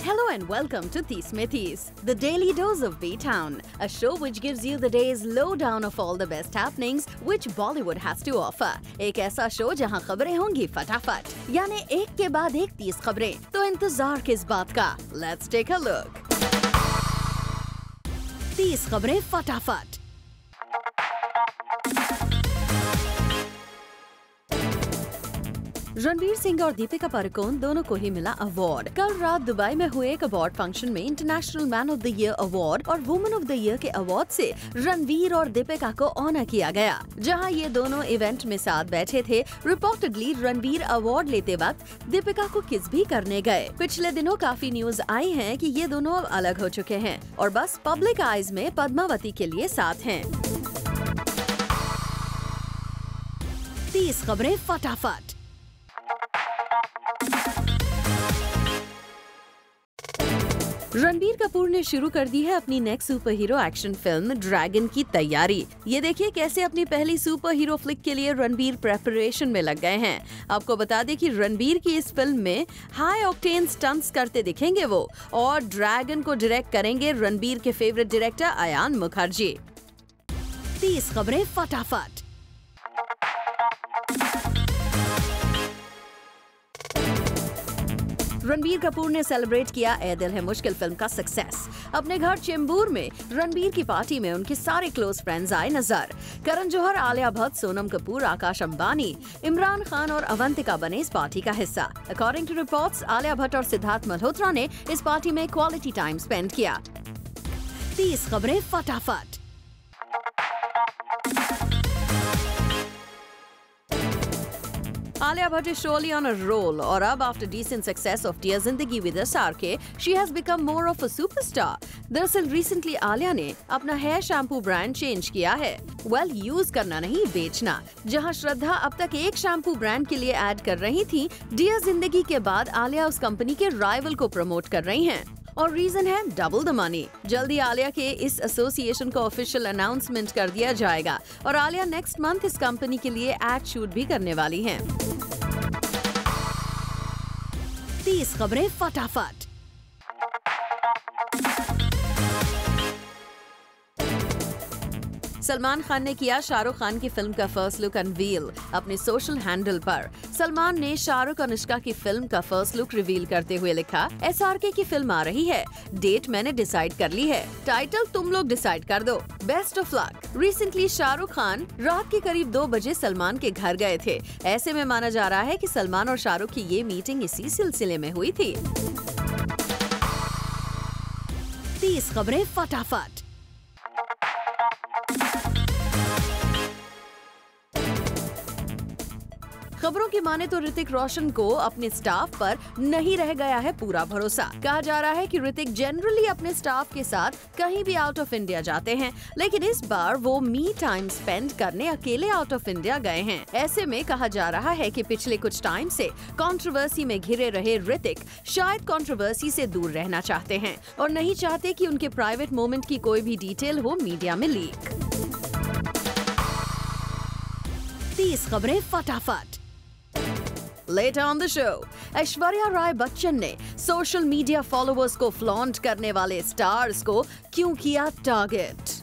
Hello and welcome to Tees Mein Tees, the daily dose of B-Town, a show which gives you the day's lowdown of all the best happenings which Bollywood has to offer. एक ऐसा show जहां खबरें होंगी फटाफट, यानी एक के बाद एक 30 खबरें। तो इंतजार किस बात का? Let's take a look. 30 खबरें फटाफट। रणवीर सिंह और दीपिका पादुकोण दोनों को ही मिला अवार्ड। कल रात दुबई में हुए एक अवार्ड फंक्शन में international man of the year award और वुमेन ऑफ द ईयर के अवार्ड से रणवीर और दीपिका को ऑनर किया गया। जहां ये दोनों इवेंट में साथ बैठे थे, रिपोर्टेडली रणवीर अवार्ड लेते वक्त दीपिका को किस भी करने गए। पिछले दिनों काफी न्यूज आई है कि ये दोनों अब अलग हो चुके हैं और बस पब्लिक आईज में पद्मावती के लिए साथ हैं। 30 खबरें फटाफट। रणबीर कपूर ने शुरू कर दी है अपनी next super hero action film dragon की तैयारी। ये देखिए कैसे अपनी पहली सुपर हीरो फ्लिक के लिए रणबीर प्रेपरेशन में लग गए हैं। आपको बता दें कि रणबीर की इस फिल्म में हाई ऑक्टेन स्टंट्स करते दिखेंगे वो, और ड्रैगन को डायरेक्ट करेंगे रणबीर के फेवरेट डायरेक्टर अयान मुखर्जी। 30 खबरें फटाफट। रणबीर कपूर ने सेलिब्रेट किया ए दिल है मुश्किल फिल्म का सक्सेस। अपने घर चेंबूर में रणबीर की पार्टी में उनके सारे क्लोज फ्रेंड्स आए नजर। करण जौहर, आलिया भट्ट, सोनम कपूर, आकाश अंबानी, इमरान खान और अवंतिका बने इस पार्टी का हिस्सा। According to reports, Alia Bhatt और सिद्धार्थ मल्होत्रा ने इस पार्टी में क्वालिटी टाइम स्पेंड किया। 30 खबरें फटाफट। Alia Bhatt is surely on a roll, और अब after decent success of Dear Zindagi with SRK, she has become more of a superstar. दरअसल recently आलिया ने अपना हेयर शैम्पू ब्रांड चेंज किया है। यूज करना नहीं, बेचना। जहां श्रद्धा अब तक एक शैम्पू ब्रांड के लिए ऐड कर रही थी, डियर जिंदगी के बाद आलिया उस कंपनी के राइवल को प्रमोट कर रही हैं। और रीजन है डबल द मनी। जल्दी आलिया के इस एसोसिएशन को ऑफिशियल अनाउंसमेंट कर दिया जाएगा और आलिया नेक्स्ट मंथ इस कंपनी के लिए एड शूट भी करने वाली हैं। 30 खबरें फटाफट। सलमान खान ने किया शाहरुख खान की फिल्म का फर्स्ट लुक अनवील अपने सोशल हैंडल पर। सलमान ने शाहरुख और अनुष्का की फिल्म का फर्स्ट लुक रिवील करते हुए लिखा, SRK की फिल्म आ रही है, डेट मैंने डिसाइड कर ली है, टाइटल तुम लोग डिसाइड कर दो, best of luck. Recently Shahrukh Khan रात के करीब 2 बजे सलमान के घर गए थे। ऐसे में माना जा रहा है कि सलमान और शाहरुख की ये मीटिंग इसी सिलसिले में हुई थी। 30 खबरें फटाफट। खबरों की माने तो ऋतिक रोशन को अपने स्टाफ पर नहीं रह गया है पूरा भरोसा। कहा जा रहा है कि ऋतिक जनरली अपने स्टाफ के साथ कहीं भी आउट ऑफ इंडिया जाते हैं, लेकिन इस बार वो मी टाइम स्पेंड करने अकेले आउट ऑफ इंडिया गए हैं। ऐसे में कहा जा रहा है कि पिछले कुछ टाइम से कंट्रोवर्सी में घिरे रहे ऋतिक शायद कंट्रोवर्सी से दूर रहना चाहते हैं और नहीं चाहते कि उनके प्राइवेट मोमेंट की कोई भी डिटेल हो मीडिया में लीक। 30 खबरें फटाफट। Later on the show, Aishwarya Rai Bachchan ने सोशल मीडिया फॉलोअर्स को फ्लॉन्ट करने वाले स्टार्स को क्यों किया टारगेट।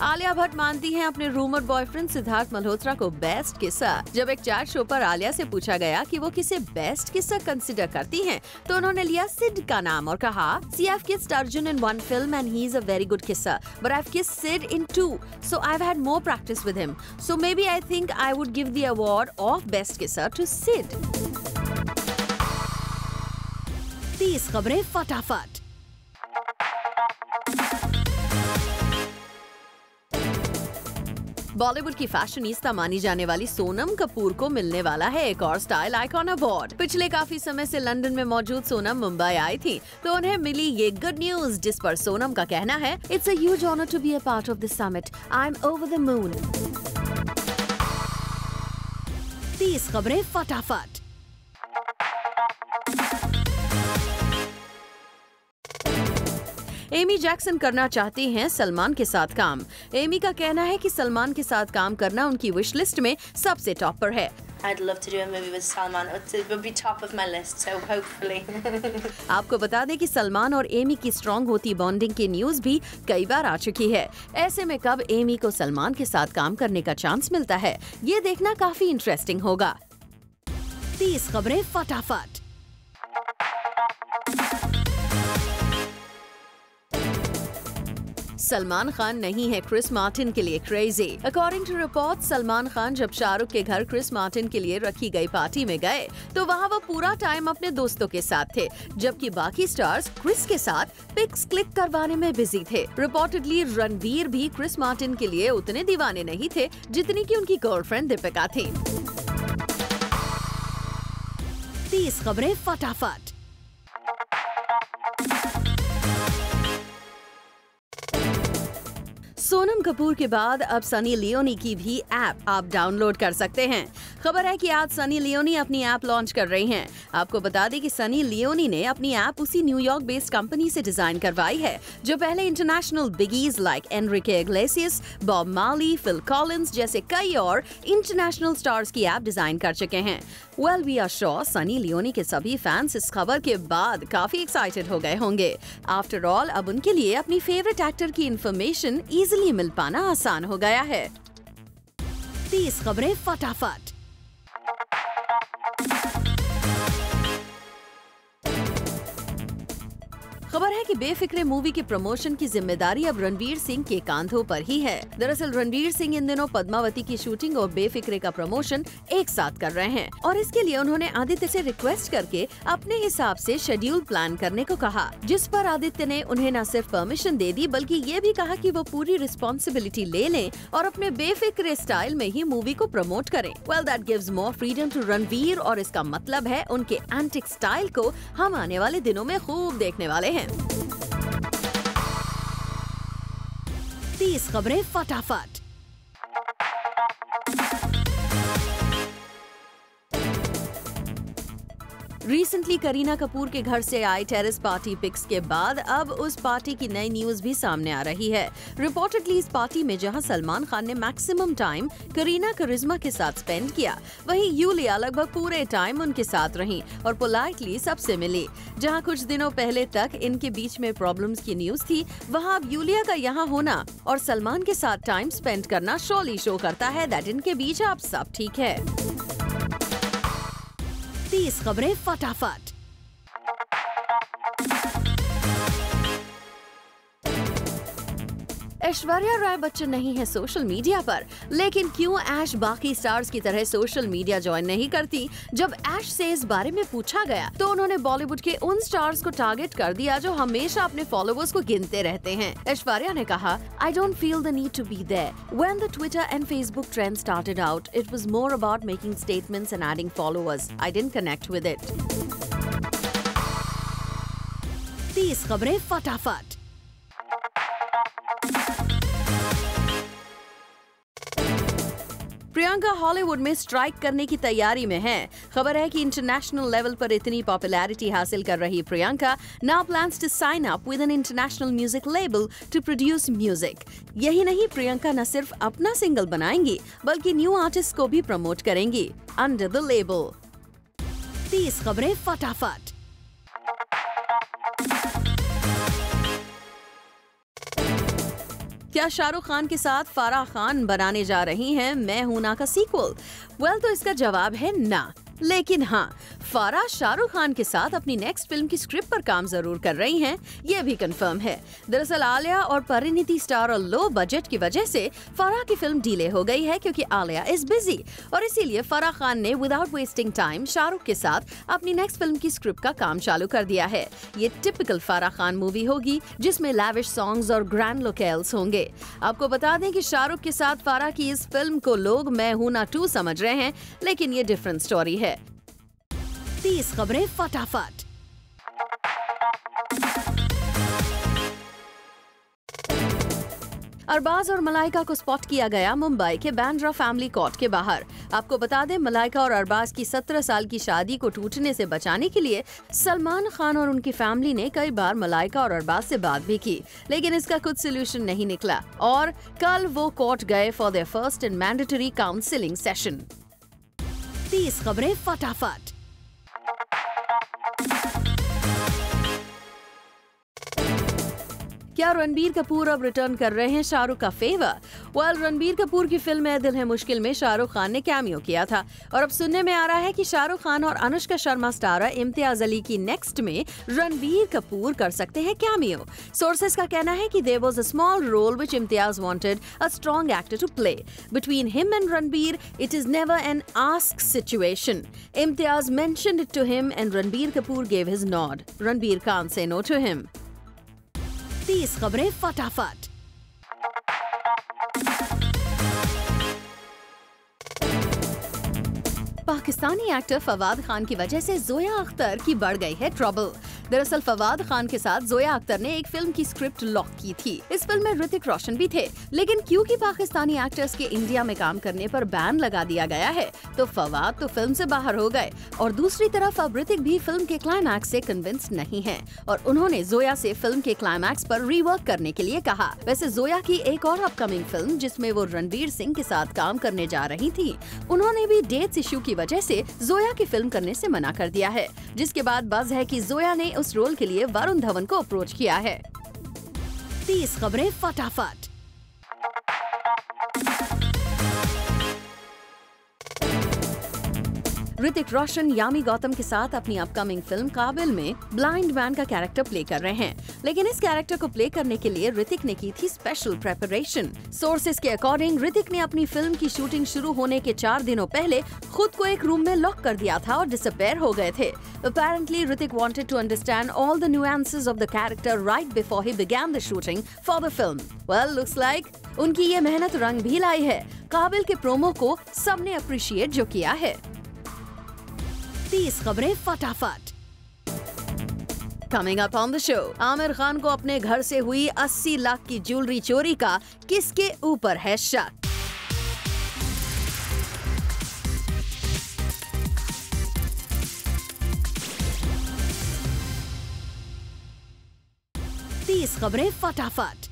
आलिया भट्ट मानती हैं अपने रूमर बॉयफ्रेंड सिद्धार्थ मल्होत्रा को बेस्ट किस्सा। जब एक चैट शो पर आलिया से पूछा गया कि वो किसे बेस्ट किस्सा कंसिडर करती हैं, तो उन्होंने लिया सिड का नाम और कहा, See, I've kissed Arjun in 1 film and he's a very good kisser, but I've kissed Sid in 2, so I've had more practice with him. So maybe I think I would give the award of best kisser to Sid. 30 खबरें फटाफट। बॉलीवुड की फैशनिस्ता मानी जाने वाली सोनम कपूर को मिलने वाला है एक और स्टाइल आइकॉन अवार्ड। पिछले काफी समय से लंदन में मौजूद सोनम मुंबई आई थी, तो उन्हें मिली ये गुड न्यूज, जिस पर सोनम का कहना है, it's a huge honour to be a part of this summit, I am over the moon. 30 खबरें फटाफट। एमी जैक्सन करना चाहती हैं सलमान के साथ काम। एमी का कहना है कि सलमान के साथ काम करना उनकी विश लिस्ट में सबसे टॉप पर है। I'd love to do a movie with Salman. It would be top of my list, so hopefully. आपको बता दें कि सलमान और एमी की स्ट्रॉन्ग होती बॉन्डिंग की न्यूज भी कई बार आ चुकी है। ऐसे में कब एमी को सलमान के साथ काम करने का चांस मिलता है, ये देखना काफी इंटरेस्टिंग होगा। 30 खबरें फटाफट। सलमान खान नहीं है क्रिस मार्टिन के लिए crazy. According to report, Salman Khan जब शाहरुख के घर क्रिस मार्टिन के लिए रखी गई पार्टी में गए तो वहाँ वो पूरा टाइम अपने दोस्तों के साथ थे, जबकि बाकी स्टार्स क्रिस के साथ पिक्स क्लिक करवाने में बिजी थे। रिपोर्टेडली रणवीर भी क्रिस मार्टिन के लिए उतने दीवाने नहीं थे जितनी की उनकी गर्लफ्रेंड दीपिका थी। 30 खबरें फटाफट। सोनम कपूर के बाद अब सनी लियोनी की भी ऐप आप डाउनलोड कर सकते हैं। खबर है कि आज सनी लियोनी अपनी ऐप लॉन्च कर रही हैं। आपको बता दें कि सनी लियोनी ने अपनी ऐप उसी न्यूयॉर्क बेस्ड कंपनी से डिजाइन करवाई है जो पहले international biggies like Enrique Iglesias, Bob Marley, Phil Collins जैसे कई और इंटरनेशनल स्टार्स की ऐप डिजाइन कर चुके हैं। Well we are sure Sunny Leone के सभी फैंस इस खबर के बाद काफी एक्साइटेड हो गए होंगे। आफ्टर ऑल अब उनके लिए अपनी फेवरेट एक्टर की इंफॉर्मेशन इजीली मिल पाना आसान हो गया है। 30 खबरें फटाफट। खबर है कि बेफिक्रे मूवी के प्रमोशन की जिम्मेदारी अब रणवीर सिंह के कांधों पर ही है। दरअसल रणवीर सिंह इन दिनों पद्मावती की शूटिंग और बेफिक्रे का प्रमोशन एक साथ कर रहे हैं और इसके लिए उन्होंने आदित्य से रिक्वेस्ट करके अपने हिसाब से शेड्यूल प्लान करने को कहा, जिस पर आदित्य ने उन्हें न सिर्फ परमिशन दे दी बल्कि ये भी कहा कि वो पूरी रिस्पॉन्सिबिलिटी ले लें और अपने बेफिक्रे स्टाइल में ही मूवी को प्रमोट करें। Well that gives more freedom to Ranveer और इसका मतलब है उनके एंटिक स्टाइल को हम आने वाले दिनों में खूब देखने वाले हैं। 30 खबरें फटाफट। रिसेंटली करीना कपूर के घर से आई टेरेस पार्टी पिक्स के बाद अब उस पार्टी की नई न्यूज भी सामने आ रही है। रिपोर्टेडली इस पार्टी में जहां सलमान खान ने मैक्सिमम टाइम करीना करिश्मा के साथ स्पेंड किया, वहीं यूलिया लगभग पूरे टाइम उनके साथ रहीं और पोलाइटली सबसे मिली। जहां कुछ दिनों पहले तक इनके बीच में प्रॉब्लम्स की न्यूज थी, वहां अब यूलिया का यहाँ होना और सलमान के साथ टाइम स्पेंड करना शोली शो करता है दैट इनके बीच अब सब ठीक है। 30 खबरें फटाफट। ऐश्वर्या राय बच्चन नहीं है सोशल मीडिया पर, लेकिन क्यों ऐश बाकी स्टार्स की तरह सोशल मीडिया ज्वाइन नहीं करती? जब ऐश से इस बारे में पूछा गया तो उन्होंने बॉलीवुड के उन स्टार्स को टारगेट कर दिया जो हमेशा अपने फॉलोवर्स को गिनते रहते हैं। ऐश्वर्या ने कहा, I don't feel the need to be there. When the Twitter and Facebook trend started out, it was more about making statements and adding followers. I didn't connect with it. 30 खबरें फटाफट। Priyanka Hollywood में strike करने की तैयारी में है। खबर है कि इंटरनेशनल लेवल पर इतनी पॉपुलैरिटी हासिल कर रही Priyanka now plans to sign up with an international music label to produce music. यही नहीं, प्रियंका न सिर्फ अपना सिंगल बनाएंगी बल्कि न्यू आर्टिस्ट को भी प्रमोट करेंगी अंडर द लेबल। 30 खबरें फटाफट। क्या शाहरुख खान के साथ फाराह खान बनाने जा रही हैं मैं हूं ना का सीक्वल? वेल तो इसका जवाब है ना, लेकिन हाँ, फाराह शाहरुख खान के साथ अपनी नेक्स्ट फिल्म की स्क्रिप्ट पर काम जरूर कर रही हैं, ये भी कंफर्म है। दरअसल आलिया और परिणीति स्टार और लो बजट की वजह से फाराह की फिल्म डिले हो गई है क्योंकि आलिया इज बिजी और इसीलिए फाराह खान ने विदाउट वेस्टिंग टाइम शाहरुख के साथ अपनी नेक्स्ट फिल्म की स्क्रिप्ट का काम चालू कर दिया है। ये टिपिकल फाराह खान मूवी होगी जिसमें लैविश सॉन्ग्स और ग्रैंड लोकेल्स होंगे। आपको बता दें कि शाहरुख के साथ फाराह की इस फिल्म को लोग मैं हूं ना 2 समझ रहे हैं, लेकिन ये डिफरेंट स्टोरी है। 30 खबरें फटाफट। अरबाज और मलाइका को स्पॉट किया गया मुंबई के बांद्रा फैमिली कोर्ट के बाहर। आपको बता दें, मलाइका और अरबाज की 17 साल की शादी को टूटने से बचाने के लिए सलमान खान और उनकी फैमिली ने कई बार मलाइका और अरबाज से बात भी की, लेकिन इसका कुछ सोल्यूशन नहीं निकला और कल वो कोर्ट गए for their first and mandatory counselling session. 30 खबरें फटाफट। क्या रणबीर कपूर अब रिटर्न कर रहे हैं शाहरुख का फेवर? रणबीर कपूर की फिल्म ए दिल है मुश्किल में शाहरुख खान ने कैमियो किया था और अब सुनने में आ रहा है कि शाहरुख खान और अनुष्का शर्मा स्टारर इम्तियाज अली की नेक्स्ट में रणबीर कपूर कर सकते हैं कैमियो। सोर्सेस का कहना है कि there was a small role which Imtiaz wanted a strong actor to play between him and Ranbir. It is never an ask situation. Imtiaz mentioned it to him and Ranbir Kapoor gave his nod. Ranbir can't say no to him. 30 खबरें फटाफट। Pakistani actor Fawad Khan की वजह से जोया अख्तर की बढ़ गई है trouble. दरअसल फवाद खान के साथ जोया अख्तर ने एक फिल्म की स्क्रिप्ट लॉक की थी। इस फिल्म में ऋतिक रोशन भी थे, लेकिन क्योंकि पाकिस्तानी एक्टर्स के इंडिया में काम करने पर बैन लगा दिया गया है तो फवाद तो फिल्म से बाहर हो गए और दूसरी तरफ अब ऋतिक भी फिल्म के क्लाइमैक्स से कन्विंस नहीं है और उन्होंने जोया से फिल्म के क्लाइमैक्स पर रीवर्क करने के लिए कहा। वैसे जोया की एक और अपकमिंग फिल्म जिसमें वो रणवीर सिंह के साथ काम करने जा रही थी, उन्होंने भी डेट्स इश्यू की वजह से जोया की फिल्म करने से मना कर दिया है, जिसके बाद बज़ है कि जोया ने उस रोल के लिए वरुण धवन को अप्रोच किया है। 30 खबरें फटाफट। ऋतिक रोशन यामी गौतम के साथ अपनी अपकमिंग फिल्म काबिल में ब्लाइंड मैन का कैरेक्टर प्ले कर रहे हैं, लेकिन इस कैरेक्टर को प्ले करने के लिए ऋतिक ने की थी स्पेशल प्रेपरेशन। सोर्सेज के अकॉर्डिंग ऋतिक ने अपनी फिल्म की शूटिंग शुरू होने के 4 दिनों पहले खुद को एक रूम में लॉक कर दिया था और डिसअपेयर हो गए थे। Apparently, Hrithik wanted to understand all the nuances of the character right before he began the shooting for the film. Well, looks like उनकी ये मेहनत रंग भी लाई है। काबिल के प्रोमो को सबने अप्रिशिएट जो किया है। 30 खबरें फटाफट। Coming up on the show, Aamir Khan को अपने घर से हुई 80 लाख की ज्वेलरी चोरी का किसके ऊपर है शक? खबरें फटाफट।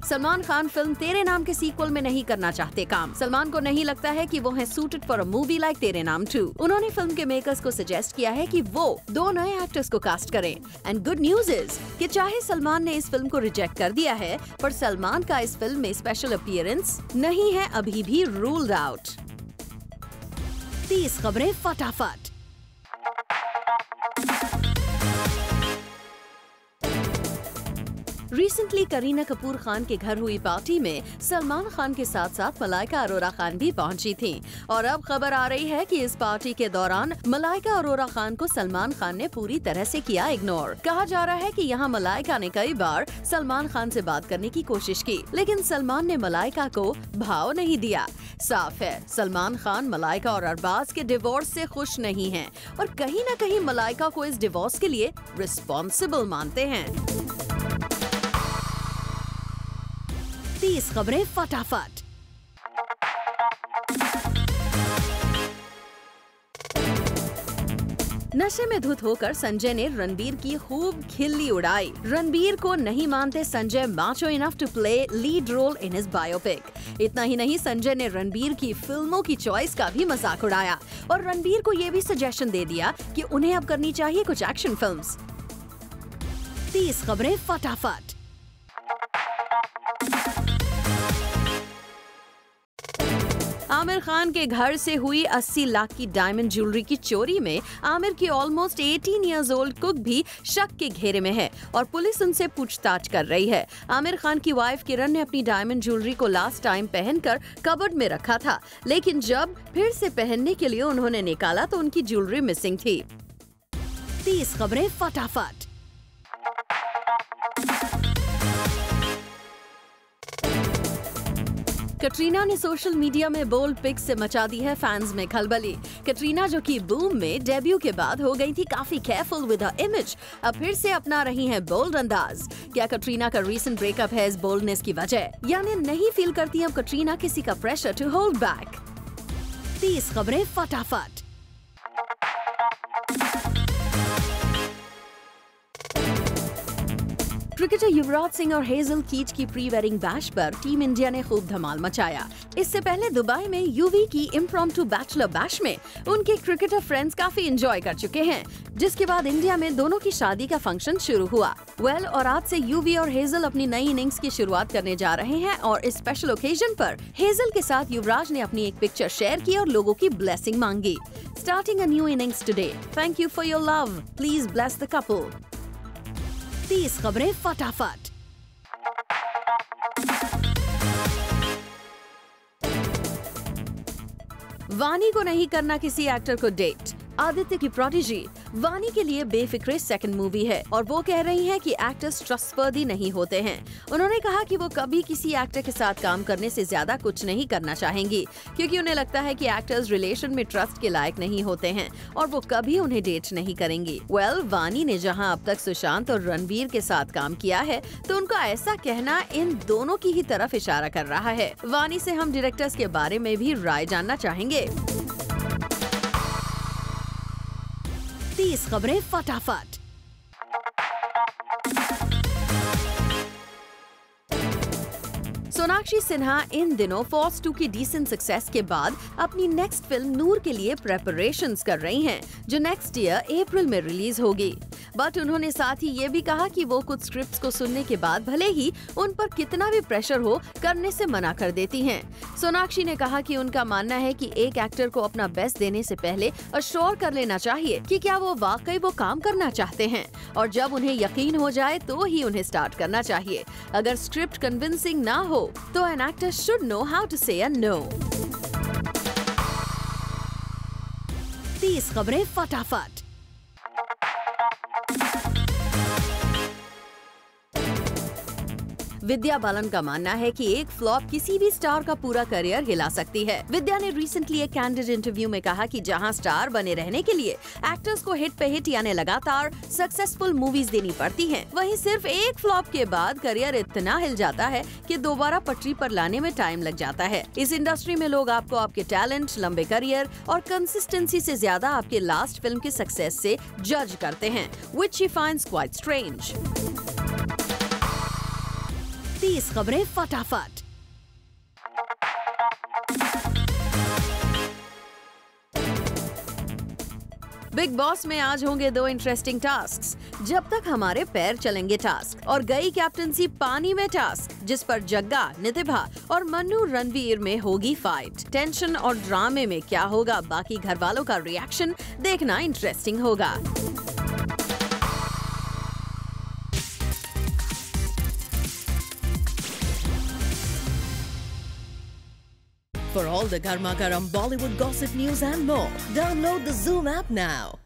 सलमान खान फिल्म तेरे नाम के सीक्वल में नहीं करना चाहते काम। सलमान को नहीं लगता है कि वो हैं suited for a movie like तेरे नाम 2। उन्होंने फिल्म के मेकर्स को सजेस्ट किया है कि वो 2 नए एक्टर्स को कास्ट करें। एंड गुड न्यूज इज कि चाहे सलमान ने इस फिल्म को रिजेक्ट कर दिया है, पर सलमान का इस फिल्म में स्पेशल अपीयरेंस नहीं है अभी भी रूल्ड आउट। 30 खबरें फटाफट। रिसेंटली करीना कपूर खान के घर हुई पार्टी में सलमान खान के साथ साथ मलाइका अरोरा खान भी पहुंची थीं और अब खबर आ रही है कि इस पार्टी के दौरान मलाइका अरोरा खान को सलमान खान ने पूरी तरह से किया इग्नोर। कहा जा रहा है कि यहां मलाइका ने कई बार सलमान खान से बात करने की कोशिश की, लेकिन सलमान ने मलाइका को भाव नहीं दिया। साफ है सलमान खान मलाइका और अरबाज के डिवोर्स से खुश नहीं हैं और कहीं न कहीं मलाइका को इस डिवोर्स के लिए रिस्पॉन्सिबल मानते हैं। 30 खबरें फटाफट। नशे में धुत होकर संजय ने रणबीर की खूब खिल्ली उड़ाई। रणबीर को नहीं मानते Sanjay macho enough to play lead role in his biopic. इतना ही नहीं, संजय ने रणबीर की फिल्मों की चॉइस का भी मजाक उड़ाया और रणबीर को ये भी सजेशन दे दिया कि उन्हें अब करनी चाहिए कुछ एक्शन फिल्म्स। 30 खबरें फटाफट। आमिर खान के घर से हुई 80 लाख की डायमंड ज्वेलरी की चोरी में आमिर की ऑलमोस्ट 18 इयर्स ओल्ड कुक भी शक के घेरे में है और पुलिस उनसे पूछताछ कर रही है। आमिर खान की वाइफ किरण ने अपनी डायमंड ज्वेलरी को लास्ट टाइम पहनकर कबर्ड में रखा था, लेकिन जब फिर से पहनने के लिए उन्होंने निकाला तो उनकी ज्वेलरी मिसिंग थी। 30 खबरें फटाफट। कटरीना ने सोशल मीडिया में बोल्ड पिक्स से मचा दी है फैंस में खलबली। कटरीना जो कि बूम में डेब्यू के बाद हो गई थी काफी केयरफुल विद हर इमेज, अब फिर से अपना रही हैं बोल्ड अंदाज। क्या कटरीना का रीसेंट ब्रेकअप है इस बोल्डनेस की वजह, यानी नहीं फील करती अब कटरीना किसी का प्रेशर टू होल्ड बैक? 30 खबरें फटाफट। क्रिकेटर युवराज सिंह और हेजल कीच की प्री वेडिंग बैश पर टीम इंडिया ने खूब धमाल मचाया। इससे पहले दुबई में यूवी की इम्प्रॉम्प्टू बैचलर बैश में उनके क्रिकेटर फ्रेंड्स काफी एंजॉय कर चुके हैं, जिसके बाद इंडिया में दोनों की शादी का फंक्शन शुरू हुआ। और आज से यूवी और हेजल अपनी नई इनिंग्स की शुरुआत करने जा रहे हैं और इस स्पेशल ओकेजन पर हेजल के साथ युवराज ने अपनी एक पिक्चर शेयर की और लोगों की ब्लेसिंग मांगी। Starting a new innings today. Thank you for your love. Please bless the couple. 30 खबरें फटाफट। वानी को नहीं करना किसी एक्टर को डेट। आदित्य की प्रोडिजी वानी के लिए बेफिक्रे सेकंड मूवी है और वो कह रही हैं कि एक्टर्स ट्रस्टवर्दी नहीं होते हैं। उन्होंने कहा कि वो कभी किसी एक्टर के साथ काम करने से ज्यादा कुछ नहीं करना चाहेंगी, क्योंकि उन्हें लगता है कि एक्टर्स रिलेशन में ट्रस्ट के लायक नहीं होते हैं और वो कभी उन्हें डेट नहीं करेंगी। वानी ने जहां अब तक सुशांत और रणवीर के साथ काम किया है, तो उनका ऐसा कहना इन दोनों की ही तरफ इशारा कर रहा है। वानी से हम डायरेक्टर्स के बारे में भी राय जानना चाहेंगे। 30 खबरें फटाफट। सोनाक्षी सिन्हा इन दिनों फॉर्स 2 की डिसेंट सक्सेस के बाद अपनी नेक्स्ट फिल्म नूर के लिए प्रेपरेशंस कर रही हैं, जो नेक्स्ट ईयर अप्रैल में रिलीज होगी। बट उन्होंने साथ ही ये भी कहा कि वो कुछ स्क्रिप्ट्स को सुनने के बाद भले ही उन पर कितना भी प्रेशर हो, करने से मना कर देती हैं। सोनाक्षी ने कहा कि उनका मानना है कि एक एक्टर को अपना बेस्ट देने से पहले अश्योर कर लेना चाहिए कि क्या वो वाकई वो काम करना चाहते हैं, और जब उन्हें यकीन हो जाए तो ही उन्हें स्टार्ट करना चाहिए। अगर स्क्रिप्ट कन्विंसिंग ना हो तो an actor should know how to say a no. 30 खबरें फटाफट। विद्या बालन का मानना है कि एक फ्लॉप किसी भी स्टार का पूरा करियर हिला सकती है। विद्या ने रिसेंटली एक कैंडिड इंटरव्यू में कहा कि जहां स्टार बने रहने के लिए एक्टर्स को हिट पे हिट यानी लगातार सक्सेसफुल मूवीज देनी पड़ती हैं, वहीं सिर्फ एक फ्लॉप के बाद करियर इतना हिल जाता है कि दोबारा पटरी पर लाने में टाइम लग जाता है। इस इंडस्ट्री में लोग आपको आपके टैलेंट, लंबे करियर और कंसिस्टेंसी से ज्यादा आपके लास्ट फिल्म के सक्सेस से जज करते हैं, which she finds quite strange. 30 खबरें फटाफट। बिग बॉस में आज होंगे 2 इंटरेस्टिंग टास्क्स। जब तक हमारे पैर चलेंगे टास्क और गई कैप्टनसी पानी में टास्क, जिस पर जग्गा, नितिभा और मन्नू रणवीर में होगी फाइट। टेंशन और ड्रामे में क्या होगा, बाकी घर वालों का रिएक्शन देखना इंटरेस्टिंग होगा। For all the Garma Garam Bollywood gossip news and more, download the Zoom app now.